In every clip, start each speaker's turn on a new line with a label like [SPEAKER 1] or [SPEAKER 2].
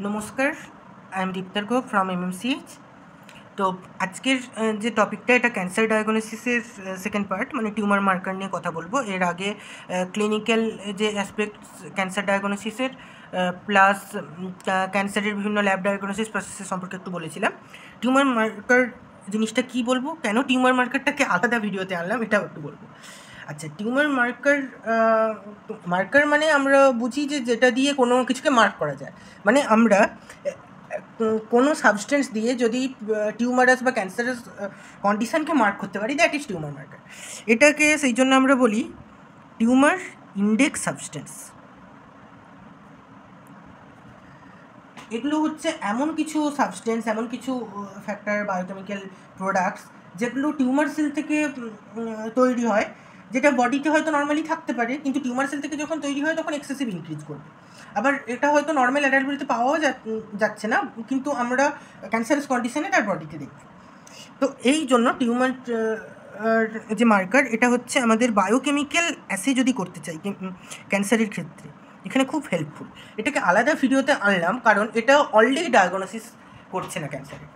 [SPEAKER 1] নমস্কার, I am দীপ্তার go from এমএমসিএইচ। তো আজকের যে টপিকটা, এটা ক্যান্সার ডায়াগনোসিসের সেকেন্ড পার্ট, মানে টিউমার মার্কার নিয়ে কথা বলবো। এর আগে ক্লিনিক্যাল যে অ্যাসপেক্টস ক্যান্সার ডায়াগনোসিসের প্লাস ক্যান্সারের বিভিন্ন ল্যাব ডায়াগনোসিস প্রসেসের সম্পর্কে একটু বলেছিলাম। টিউমার মার্কার জিনিসটা কী বলবো, কেন টিউমার মার্কারটাকে আলাদা ভিডিওতে আনলাম, এটাও একটু বলবো। আচ্ছা, টিউমার মার্কার মানে আমরা বুঝি যে যেটা দিয়ে কোনো কিছুকে মার্ক করা যায়। মানে আমরা কোনো সাবস্টেন্স দিয়ে যদি টিউমারাস বা ক্যান্সারাস কন্ডিশনকে মার্ক করতে পারি, দ্যাট ইজ টিউমার মার্কার। এটাকে সেই জন্য আমরা বলি টিউমার ইন্ডেক্স সাবস্টেন্স। এগুলো হচ্ছে এমন কিছু সাবস্টেন্স, এমন কিছু ফ্যাক্টর, বায়োকেমিক্যাল প্রোডাক্টস যেগুলো টিউমার সেল থেকে তৈরি হয়, যেটা বডিতে হয়তো নর্মালি থাকতে পারে, কিন্তু টিউমার সেল থেকে যখন তৈরি হয় তখন এক্সেসিভ ইনক্রিজ করবে। আবার এটা হয়তো নর্মাল অ্যাডাল্টগুলিতে পাওয়াও যাচ্ছে না, কিন্তু আমরা ক্যান্সারাস কন্ডিশনে তার বডিতে দেখি। তো এই জন্য টিউমার যে মার্কার, এটা হচ্ছে আমাদের বায়োকেমিক্যাল অ্যাসে যদি করতে চাই ক্যান্সারের ক্ষেত্রে, এখানে খুব হেল্পফুল। এটাকে আলাদা ভিডিওতে আনলাম কারণ এটা অলরেডি ডায়াগনোসিস করছে না ক্যান্সারের।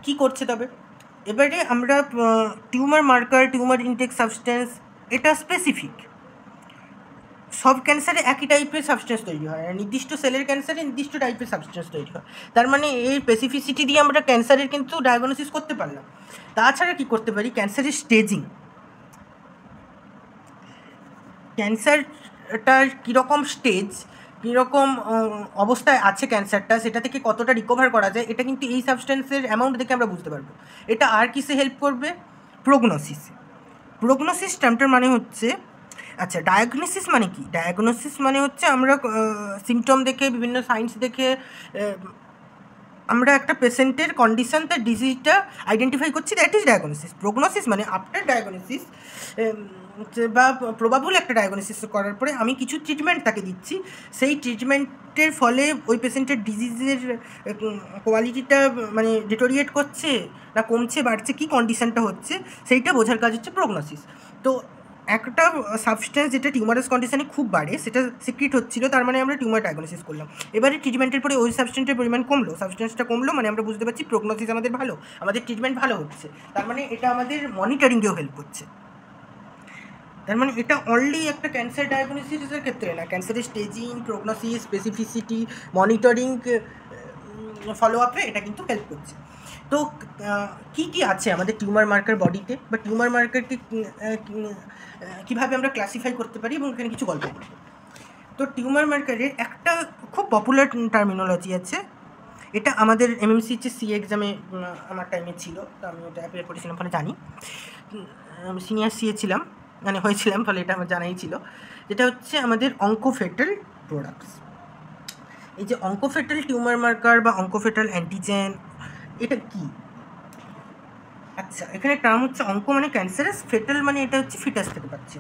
[SPEAKER 1] কী করছে তবে? এবারে আমরা tumour marker, tumour intake substance, এটা স্পেসিফিক। সব ক্যান্সারে একই টাইপের সাবস্টেন্স তৈরি হয়, আর নির্দিষ্ট সেলের ক্যান্সারে নির্দিষ্ট টাইপের সাবস্টেন্স তৈরি হয়। তার মানে এই স্পেসিফিসিটি দিয়ে আমরা ক্যান্সারের কিন্তু ডায়াগনোসিস করতে পারলাম। তাছাড়া কী করতে পারি, ক্যান্সারের স্টেজিং, ক্যান্সারটার কীরকম স্টেজ, কীরকম অবস্থায় আছে ক্যান্সারটা, সেটা থেকে কতটা রিকভার করা যায়, এটা কিন্তু এই সাবস্টেন্সের অ্যামাউন্ট দেখে আমরা বুঝতে পারবো। এটা আর কিসে হেল্প করবে? প্রোগনোসিসে। প্রোগনোসিস টার্মটার মানে হচ্ছে, আচ্ছা, ডায়াগনোসিস মানে কি? ডায়াগনোসিস মানে হচ্ছে আমরা সিমটম দেখে, বিভিন্ন সাইন্স দেখে আমরা একটা পেশেন্টের কন্ডিশন, তার ডিজিজটা আইডেন্টিফাই করছি, দ্যাট ইজ ডায়াগনোসিস। প্রোগনোসিস মানে আফটার ডায়াগনোসিস বা প্রবাবল একটা ডায়াগনোসিস করার পরে আমি কিছু ট্রিটমেন্ট তাকে দিচ্ছি, সেই ট্রিটমেন্টের ফলে ওই পেশেন্টের ডিজিজের কোয়ালিটিটা মানে ডিটোরিয়েট করছে না কমছে, বাড়ছে, কী কন্ডিশনটা হচ্ছে, সেইটা বোঝার কাজ হচ্ছে প্রোগনোসিস। তো একটা সাবস্টেন্স যেটা টিউমারাস কন্ডিশনে খুব বাড়ে, সেটা সিক্রিট হচ্ছিলো, তার মানে আমরা টিউমার ডায়াগনোসিস করলাম। এবারে ট্রিটমেন্টের পরে ওই সাবস্টেন্সের পরিমাণ কমলো, সাবস্টেন্সটা কমলো, মানে আমরা বুঝতে পারছি প্রোগনোসিস আমাদের ভালো, আমাদের ট্রিটমেন্ট ভালো হচ্ছে। তার মানে এটা আমাদের মনিটরিংয়েও হেল্প করছে। তার মানে এটা অনলি একটা ক্যান্সার ডায়াগনোসিসের ক্ষেত্রে না, ক্যান্সারের স্টেজিং, প্রোগনোসিস, স্পেসিফিসিটি, মনিটরিং, ফলো আপে এটা কিন্তু হেল্প করছে। তো কী কী আছে আমাদের টিউমার মার্কার বডিতে, বা টিউমার মার্কারকে কীভাবে আমরা ক্লাসিফাই করতে পারি, এবং এখানে কিছু গল্প করব। তো টিউমার মার্কারের একটা খুব পপুলার টার্মিনোলজি আছে, এটা আমাদের এমএমসিএইচ সিএ এক্সামে আমার টাইমে ছিল, তো আমি ওটা অ্যাপ্লাই করেছিলাম, ফলে জানি। সিনিয়র সিএ ছিলাম, মানে হয়েছিলাম, ফলে এটা আমার জানাই ছিল। যেটা হচ্ছে আমাদের অঙ্কোফেটাল প্রোডাক্টস। এই যে অঙ্কোফেটাল টিউমার মার্কার বা অঙ্কোফেটাল অ্যান্টিজেন, এটা কি? আচ্ছা, এখানে টার্ম হচ্ছে অঙ্ক মানে ক্যান্সারাস, ফেটাল মানে এটা হচ্ছে ফিটাস থেকে পাচ্ছি।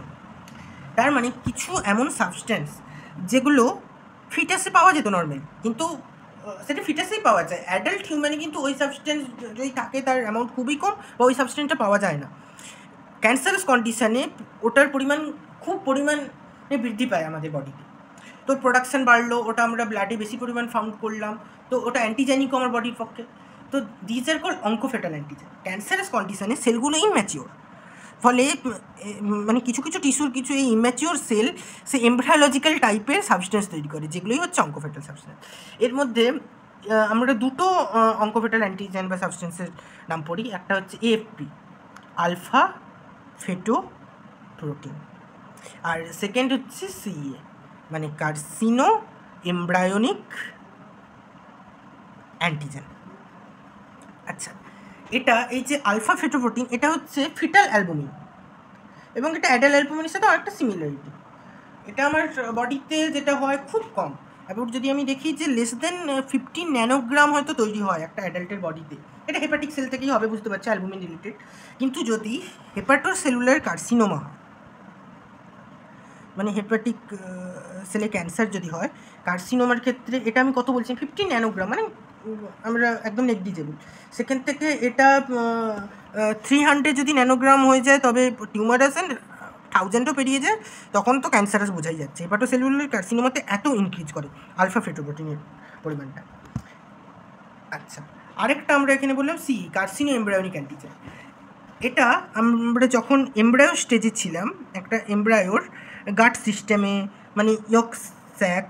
[SPEAKER 1] তার মানে কিছু এমন সাবস্টেন্স যেগুলো ফিটাসে পাওয়া যেত নর্মালি, কিন্তু সেটা ফিটাসেই পাওয়া যায়। অ্যাডাল্ট হিউম্যানে কিন্তু ওই সাবস্টেন্স যদি থাকে তার অ্যামাউন্ট খুবই কম, বা ওই সাবস্টেন্সটা পাওয়া যায় না। ক্যান্সারাস কন্ডিশানে ওটার পরিমাণ খুব পরিমাণে বৃদ্ধি পায় আমাদের বডিতে। তো প্রোডাকশান বাড়লো, ওটা আমরা ব্লাডে বেশি পরিমাণ ফাউন্ড করলাম, তো ওটা অ্যান্টিজেনিকও আমার বডির পক্ষে। তো this are call oncofetal antigen. Cancerous কন্ডিশানে সেলগুলো ইম্যাচিওর, ফলে মানে কিছু কিছু টিস্যুর কিছু এই ইম্যাচিওর সেল সে এমব্রায়োলজিক্যাল টাইপের সাবস্টেন্স তৈরি করে, যেগুলোই হচ্ছে অঙ্কোফেটাল সাবস্টেন্স। এর মধ্যে আমরা দুটো অঙ্কোফেটাল অ্যান্টিজেন বা সাবস্টেন্সের নাম পড়ি। একটা হচ্ছে এএফপি, আলফা ফেটো প্রোটিন, আর সেকেন্ড হচ্ছে সিএ, মানে কার্সিনো এমব্রায়োনিক অ্যান্টিজেন। আচ্ছা, এটা এই যে আলফা ফেটো প্রোটিন, এটা হচ্ছে ফিটাল অ্যালবুমিন, এবং এটা অ্যাডাল্ট অ্যালবুমিনের সাথে অনেকটা সিমিলারিটি। এটা আমার বডিতে যেটা হয় খুব কম, এবং যদি আমি দেখি যে লেস দেন 15 ন্যানোগ্রাম হয়তো তৈরি হয় একটা অ্যাডাল্টের বডিতে। এটা হেপাটিক সেল থেকেই হবে, বুঝতে পারছি, অ্যালবুমিন রিলেটেড। কিন্তু যদি হেপাটোসেলুলার কার্সিনোমা, মানে হেপাটিক সেলে ক্যান্সার যদি হয়, কার্সিনোমার ক্ষেত্রে এটা আমি কত বলছি, 15 ন্যানোগ্রাম, মানে আমরা একদম নেগলিজেবল। সেখান থেকে এটা 300 যদি ন্যানোগ্রাম হয়ে যায়, তবে টিউমারাস অ্যান্ড 1000ও পেরিয়ে যায় তখন তো ক্যান্সারাস বোঝাই যাচ্ছে। হেপাটোসেলুলার কার্সিনোমাতে এত ইনক্রিজ করে আলফা ফেটোপ্রোটিনের পরিমাণটা। আচ্ছা, আরেকটা আমরা এখানে বললাম কার্সিনো এমব্রায়োনিক অ্যান্টিজেন। এটা আমরা যখন এমব্রায়ো স্টেজে ছিলাম, একটা এমব্রায়োর গাট সিস্টেমে মানে ইয়ক স্যাক,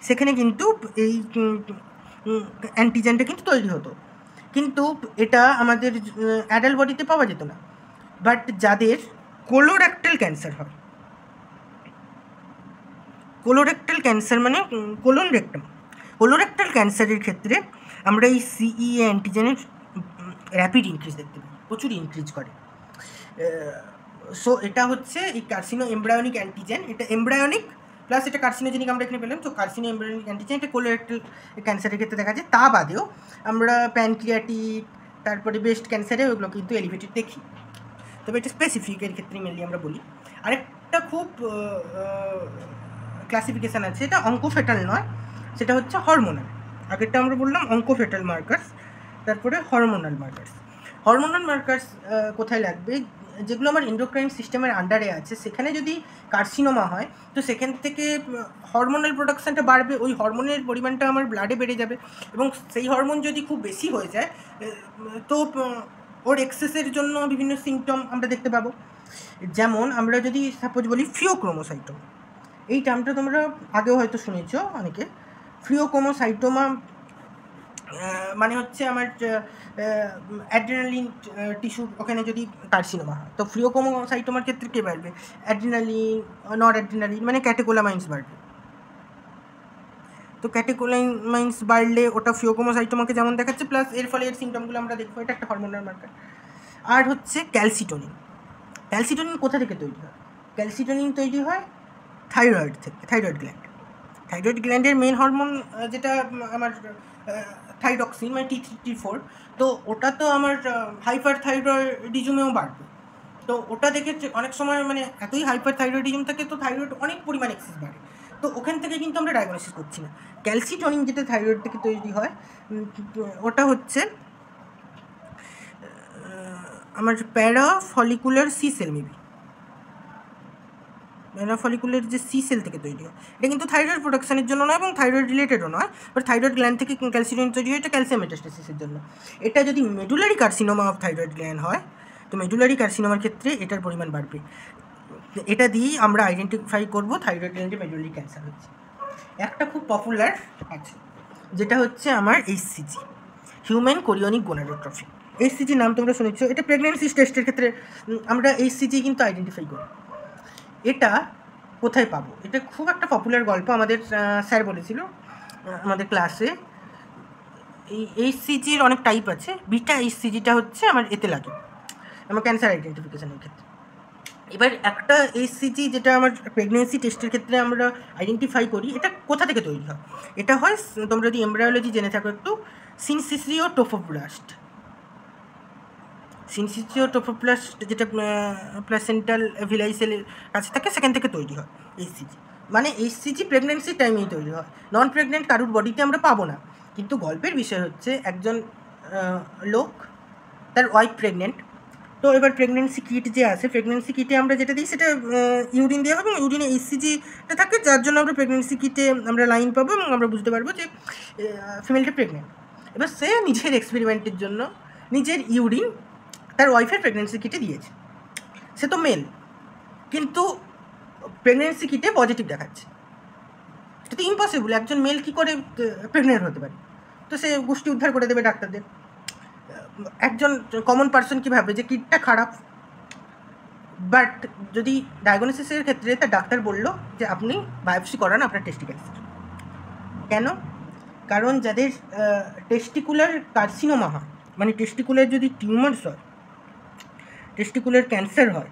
[SPEAKER 1] সেখানে কিন্তু এই অ্যান্টিজেনটা কিন্তু তৈরি হতো, কিন্তু এটা আমাদের অ্যাডাল্ট বডিতে পাওয়া যেত না। বাট যাদের কোলোরেক্টাল ক্যান্সার হয়, কোলোরেক্টাল ক্যান্সার মানে কোলোরেক্টাল ক্যান্সারের ক্ষেত্রে আমরা এই সিইএ অ্যান্টিজেনের র্যাপিড ইনক্রিজ দেখতে পাই, প্রচুর ইনক্রিজ করে। সো এটা হচ্ছে এই কার্সিনো এমব্রায়োনিক অ্যান্টিজেন, এটা এমব্রায়োনিক প্লাস এটা কার্সিনোজেনিক আমরা এখানে পেলাম। তো কার্সিনো এমব্রায়োনিক অ্যান্টিজেন এটা কোলোরেক্টাল ক্যান্সারের ক্ষেত্রে দেখা যায়। তা বাদেও আমরা প্যানক্রিয়াটিক, তারপরে ব্রেস্ট ক্যান্সারে ওগুলো কিন্তু এলিভেটেড দেখি, তবে এটা স্পেসিফিকের ক্ষেত্রে মেনলি আমরা বলি। আরেকটা খুব ক্লাসিফিকেশান আছে, এটা অঙ্কোফেটাল নয়, সেটা হচ্ছে হরমোনাল। আগেরটা আমরা বললাম অঙ্কোফেটাল মার্কার্স, তারপরে হরমোনাল মার্কার্স। হরমোনাল মার্কার্স কোথায় লাগবে? যেগুলো আমার এন্ডোক্রাইন সিস্টেমের আন্ডারে আছে, সেখানে যদি কার্সিনোমা হয় তো সেখান থেকে হরমোনাল প্রোডাকশানটা বাড়বে, ওই হরমোনের পরিমাণটা আমার ব্লাডে বেড়ে যাবে, এবং সেই হরমোন যদি খুব বেশি হয়ে যায় তো ওর এক্সেসের জন্য বিভিন্ন সিমটম আমরা দেখতে পাবো। যেমন আমরা যদি সাপোজ বলি ফিওক্রোমোসাইটোমা, এই টার্মটা তোমরা আগেও হয়তো শুনেছ অনেকে। ফিওক্রোমোসাইটোমা মানে হচ্ছে আমার অ্যাড্রিনালিন টিস্যুর ওখানে যদি কার্সিনোমা হয়, তো ফিওক্রোমোসাইটোমার ক্ষেত্রে কে বাড়বে? অ্যাড্রিনালিন, নর অ্যাড্রিনালিন মানে ক্যাটেকোলামাইন্স বাড়বে। তো ক্যাটেকোলামাইন্স বাড়লে ওটা ফিওক্রোমোসাইটোমাকে যেমন দেখাচ্ছে, প্লাস এর ফলে এর সিমটমগুলো আমরা দেখবো, এটা একটা হরমোনাল মার্কার। আর হচ্ছে ক্যালসিটোনিন। ক্যালসিটোনিন কোথা থেকে তৈরি হয়? ক্যালসিটোনিন তৈরি হয় থাইরয়েড থেকে, থাইরয়েড গ্ল্যান্ড। থাইরয়েড গ্ল্যান্ডের মেন হরমোন যেটা আমার থাইরক্সিন মানে T3T4, তো ওটা তো আমার হাইপার থাইরয়েডিজমেও বাড়বে। তো ওটা দেখে অনেক সময় মানে এতই হাইপার থাইরয়েডিজম থাকে, তো থাইরয়েড অনেক পরিমাণ এক্সেস বাড়ে, তো ওখান থেকে কিন্তু আমরা ডায়াগনোসিস করছি না। ক্যালসিটোনিন যেটা থাইরয়েড থেকে তৈরি হয়, ওটা হচ্ছে আমার প্যারাফলিকুলার সি সেল, মেবি প্যারাফলিকুলার যে সি সেল থেকে তৈরি হয়। এটা কিন্তু থাইরয়েড প্রোডাকশনের জন্য নয় এবং থাইরয়েড রিলেটেডও নয়, বাট থাইরয়েড গ্ল্যান্ড থেকে ক্যালসিটোনিন তৈরি হয়, এটা ক্যালসিয়াম মেটাস্টেসিসের জন্য। এটা যদি medullary carcinoma of thyroid gland হয়, তো মেডুলারি কার্সিনোমার ক্ষেত্রে এটার পরিমাণ বাড়বে। এটা দিয়েই আমরা আইডেন্টিফাই করবো থাইরয়েড গ্ল্যান্ডে মেডুলারি ক্যান্সার হচ্ছে। একটা খুব পপুলার আছে যেটা হচ্ছে আমার HCG, হিউম্যান কোরিওনিক গোনাডোট্রফি। HCG নাম তোমরা শুনেছো, এটা প্রেগনেন্সি টেস্টের ক্ষেত্রে আমরা HCG কিন্তু আইডেন্টিফাই করি। এটা কোথায় পাবো? এটা খুব একটা পপুলার গল্প, আমাদের স্যার বলেছিল আমাদের ক্লাসে। এই HCGর অনেক টাইপ আছে। বিটা HCGটা হচ্ছে আমার এতে লাগে, আমার ক্যান্সার আইডেন্টিফিকেশানের ক্ষেত্রে। এবার একটা HCG যেটা আমার প্রেগনেন্সি টেস্টের ক্ষেত্রে আমরা আইডেন্টিফাই করি, এটা কোথা থেকে তৈরি হয়? এটা হয়, তোমরা যদি এমব্রায়োলজি জেনে থাকো একটু, সিনসিসিও টোফোপ্লাস্ট। সিনসিসিও টোফোপ্লাস্ট যেটা প্লাসেন্টাল ভিলাই সেলের কাছে থাকে, সেখান থেকে তৈরি হয় HCG। মানে HCG প্রেগনেন্সির টাইমেই তৈরি হয়, নন প্রেগনেন্ট কারুর বডিতে আমরা পাবো না। কিন্তু গল্পের বিষয় হচ্ছে একজন লোক, তার ওয়াইফ প্রেগনেন্ট, তো এবার প্রেগনেন্সি কিট যে আছে, প্রেগনেন্সি কিটে আমরা যেটা দিই সেটা ইউরিন দেওয়া হবে এবং ইউরিনে HCGটা থাকে, যার জন্য আমরা প্রেগনেন্সি কিটে আমরা লাইন পাবো এবং আমরা বুঝতে পারবো যে ফিমেলটা প্রেগনেন্ট। এবার সে নিজের এক্সপেরিমেন্টের জন্য নিজের ইউরিন তার ওয়াইফের প্রেগনেন্সি কিটে দিয়েছে, সে তো মেল, কিন্তু প্রেগনেন্সি কিটে পজিটিভ দেখাচ্ছে। এটা তো ইম্পসিবল, একজন মেল কী করে প্রেগনেন্ট হতে পারে? তো সে গোষ্ঠী উদ্ধার করে দেবে ডাক্তারদের। একজন কমন পার্সন কী ভাববে যে কিটটা খারাপ, বাট যদি ডায়াগনোসিসের ক্ষেত্রে তার ডাক্তার বললো যে আপনি বায়োপসি করান আপনার টেস্টিকেলস। কেন? কারণ যাদের টেস্টিকুলার কার্সিনোমা হয়, মানে টেস্টিকুলার যদি টিউমার্স হয়, টেস্টিকুলার ক্যান্সার হয়,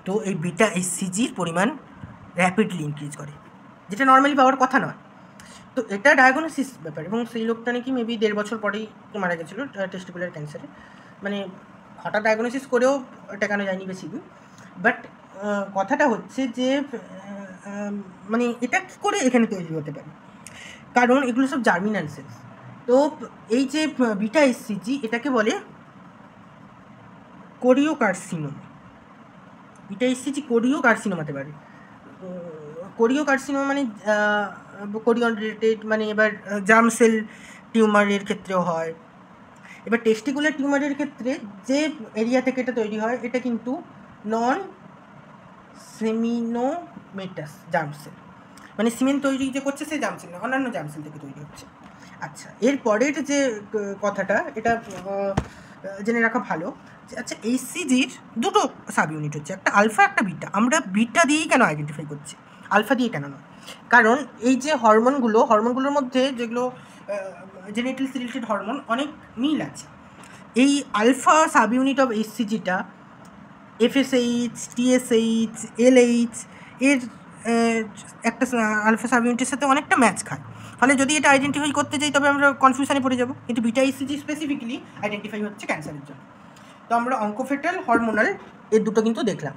[SPEAKER 1] তো এই বিটা HCGর পরিমাণ র্যাপিডলি ইনক্রিজ করে, যেটা নর্মালি পাওয়ার কথা নয়। তো এটা ডায়াগনোসিস ব্যাপার, এবং সেই লোকটা নাকি মেবি 1.5 বছর পরেই মারা গেছিলো টেস্টিকুলার ক্যান্সারে। মানে হঠাৎ ডায়াগনোসিস করেও টেকানো যায়নি বেশি দিন। বাট কথাটা হচ্ছে যে মানে এটা কী করে এখানে তৈরি হতে পারে? কারণ এগুলো সব জার্মিনাল সেলস। তো এই যে বিটা HCG, এটাকে বলে কোরিওকার্সিনোমা, বিটা এসসিজি কোরিও কার্সিনোমাতে পারে। কোরিও কার্সিনোমা মানে কোরিয়ন রিলেটেড, মানে এবার জার্ম সেল টিউমারের ক্ষেত্রেও হয়। এবার টেস্টিকুলার টিউমারের ক্ষেত্রে যে এরিয়া থেকে এটা তৈরি হয় এটা কিন্তু নন সেমিনোমেটাস জার্ম সেল, মানে সিমেন্ট তৈরি যে করছে সেই জার্ম সেল না, অন্যান্য জার্ম সেল থেকে তৈরি হচ্ছে। আচ্ছা, এর পরের যে কথাটা এটা জেনে রাখা ভালো, আচ্ছা এইচসিজির দুটো সাব ইউনিট হচ্ছে, একটা আলফা একটা বিটা। আমরা বিটা দিয়েই কেন আইডেন্টিফাই করছি, আলফা দিয়ে কেন নয়? কারণ এই যে হরমোনগুলোর মধ্যে যেগুলো জেনেটিক্যালি রিলেটেড হরমোন অনেক মিল আছে। এই আলফা সাব ইউনিট অফ এইচসিজিটা এফএসএইচ, টিএসএইচ, এলএইচ এর একটা আলফা সাব ইউনিটের সাথে অনেকটা ম্যাচ খায়। ফলে যদি এটা আইডেন্টিফাই করতে যাই তবে আমরা কনফিউশনে পড়ে যাব। কিন্তু বিটা এইচসিজি স্পেসিফিক্যালি আইডেন্টিফাই হচ্ছে ক্যান্সারের জন্য। তো আমরা অঙ্কোফেটাল, হরমোনাল এর দুটো কিন্তু দেখলাম।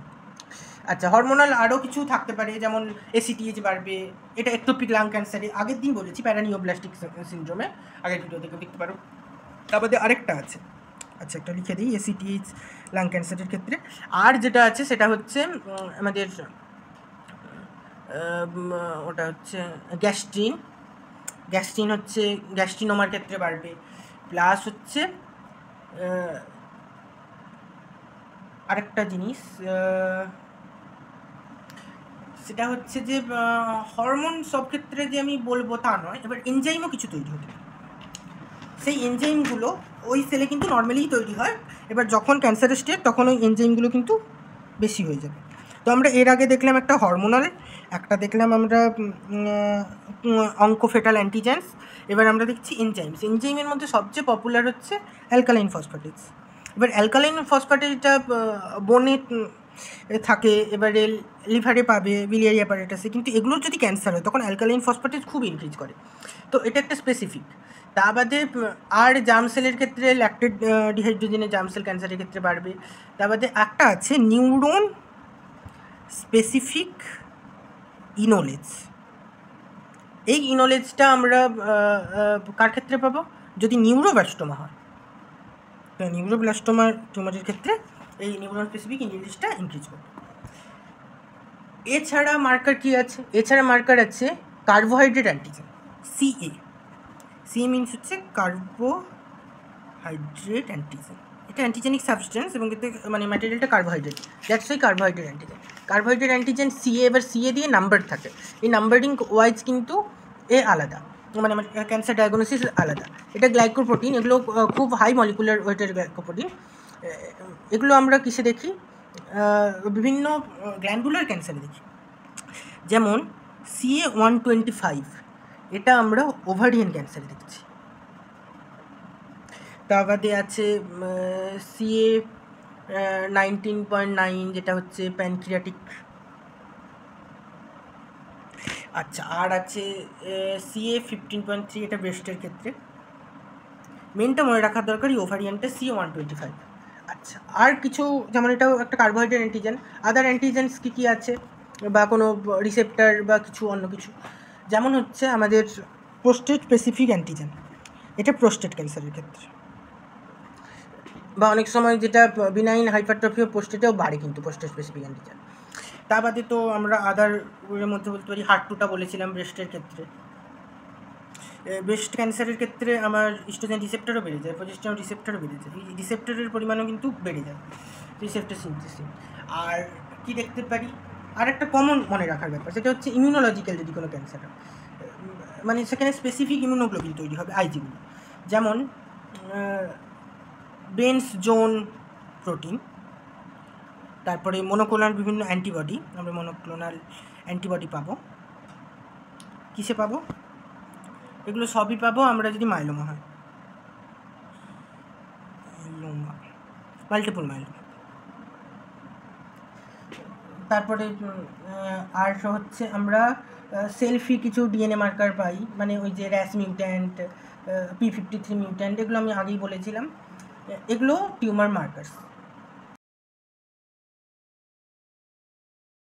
[SPEAKER 1] আচ্ছা, হরমোনাল আরও কিছু থাকতে পারে, যেমন এসিটিএইচ বাড়বে, এটা একটোপিক লাং ক্যান্সারে আগের দিন বলেছি, প্যারানিওব্লাস্টিক সিনড্রোমে, আগের ভিডিও থেকে দেখতে পারো। তারপরে আরেকটা আছে, আচ্ছা একটা লিখে দিই, এসিটিএইচ লাং ক্যান্সারের ক্ষেত্রে। আর যেটা আছে সেটা হচ্ছে আমাদের ওটা হচ্ছে গ্যাস্ট্রিন হচ্ছে গ্যাস্ট্রিনোমার ক্ষেত্রে বাড়বে। প্লাস হচ্ছে আরেকটা জিনিস, সেটা হচ্ছে যে হরমোন সব ক্ষেত্রে যে আমি বলবো তা নয়, এবার এনজাইমও কিছু তৈরি হতে পারে। সেই এনজাইমগুলো ওই সেলে কিন্তু নর্মালিই তৈরি হয়, এবার যখন ক্যান্সারের স্টেজ তখন ওই এনজাইমগুলো কিন্তু বেশি হয়ে যাবে। তো আমরা এর আগে দেখলাম একটা হরমোনাল, একটা দেখলাম আমরা অঙ্কোফেটাল অ্যান্টিজেন্স, এবার আমরা দেখছি এনজাইমস। এনজাইমের মধ্যে সবচেয়ে পপুলার হচ্ছে অ্যালকালাইন ফসফেটেজ। এবার অ্যালকালাইন ফসফেটেজটা বনে থাকে, এবারে লিভারে পাবে, বিলিয়ারি অ্যাপারেটাসে, কিন্তু এগুলোর যদি ক্যান্সার হয় তখন অ্যালকালাইন ফসফেটেজ খুব ইনক্রিজ করে। তো এটা একটা স্পেসিফিক। তা বাদে আর জার্ম সেলের ক্ষেত্রে ল্যাকটেড ডিহাইড্রোজেনের জার্ম সেল ক্যান্সারের ক্ষেত্রে বাড়বে। তা বাদে একটা আছে নিউরন স্পেসিফিক ইনোলেজ। এই ইনোলেজটা আমরা কার ক্ষেত্রে পাবো, যদি নিউরোব্লাস্টোমা হয়। নিউরোব্লাস্টোমা টিউমারের ক্ষেত্রে এই নিউরন স্পেসিফিক ইনোলেজটা ইনক্রিজ করবে। এছাড়া মার্কার কী আছে? এছাড়া মার্কার আছে carbohydrate antigen, CA. CA means হচ্ছে কার্বোহাইড্রেট অ্যান্টিজেন। এটা অ্যান্টিজেনিক সাবস্টেন্স এবং এতে মানে ম্যাটেরিয়ালটা carbohydrate, that's why carbohydrate antigen. Carbohydrate antigen CA, এবার সিএ দিয়ে নাম্বার থাকে, এই নাম্বারিং ওয়াইজ কিন্তু এ আলাদা, মানে আমার ক্যান্সার ডায়াগনোসিস আলাদা। এটা গ্লাইকোপ্রোটিন, এগুলো খুব হাই মলিকুলার ওয়েটের গ্লাইকোপ্রোটিন। এগুলো আমরা কিসে দেখি? বিভিন্ন গ্ল্যান্ডুলার ক্যান্সারে দেখি, যেমন CA-125, এটা আমরা ওভারিয়ান ক্যান্সারে দেখছি। তার বাদে আছে CA-19.9, যেটা হচ্ছে প্যানক্রিয়াটিক। আচ্ছা, আর আছে CA-15.3, এটা ব্রেস্টের ক্ষেত্রে। মেনটা মনে রাখার দরকার এই ওভারিয়ানটা CA-125। আচ্ছা, আর কিছু, যেমন এটাও একটা কার্বোহাইড্রেট অ্যান্টিজেন। আদার অ্যান্টিজেন্স কী কী আছে, বা কোনো রিসেপ্টার বা কিছু অন্য কিছু, যেমন হচ্ছে আমাদের প্রোস্টেট স্পেসিফিক অ্যান্টিজেন, এটা প্রোস্টেট ক্যান্সারের ক্ষেত্রে। বা অনেক সময় যেটা বিনাইন হাইপারট্রফি অফ প্রোস্টেটেও বাড়ে কিন্তু প্রোস্টেট স্পেসিফিক অ্যান্টিজেন। তা বাদে তো আমরা আদারের মধ্যে বলতে পারি HER2টা বলেছিলাম ব্রেস্টের ক্ষেত্রে। ব্রেস্ট ক্যান্সারের ক্ষেত্রে আমার ইস্ট্রোজেন রিসেপ্টরও বেড়ে যায়, প্রজেস্টেরন রিসেপ্টরও বেড়ে যায়, এই রিসেপ্টরের পরিমাণও কিন্তু বেড়ে যায়, রিসেপ্টর সিনথেসিস। আর কি দেখতে পারি, আর একটা কমন মনে রাখার ব্যাপার, সেটা হচ্ছে ইমিউনোলজিক্যাল যদি কোনো ক্যান্সার হয়, মানে সেখানে স্পেসিফিক ইমিউনোগ্লোবিন তৈরি হবে, আইজিগুলো, যেমন বেনস জোন প্রোটিন, তারপরে মনোক্লোনাল বিভিন্ন অ্যান্টিবডি, আমরা মনোক্লোনাল অ্যান্টিবডি পাবো। কিসে পাবো? এগুলো সবই পাবো আমরা যদি মাইলোমা হয়, মাল্টিপল মাইলোমা। তারপরে আর হচ্ছে আমরা সেলফি কিছু ডিএনএ মার্কার পাই, মানে ওই যে র্যাস মিউট্যান্ট, P53 মিউট্যান্ট, এগুলো আমি আগেই বলেছিলাম, এগুলো টিউমার মার্কার্স।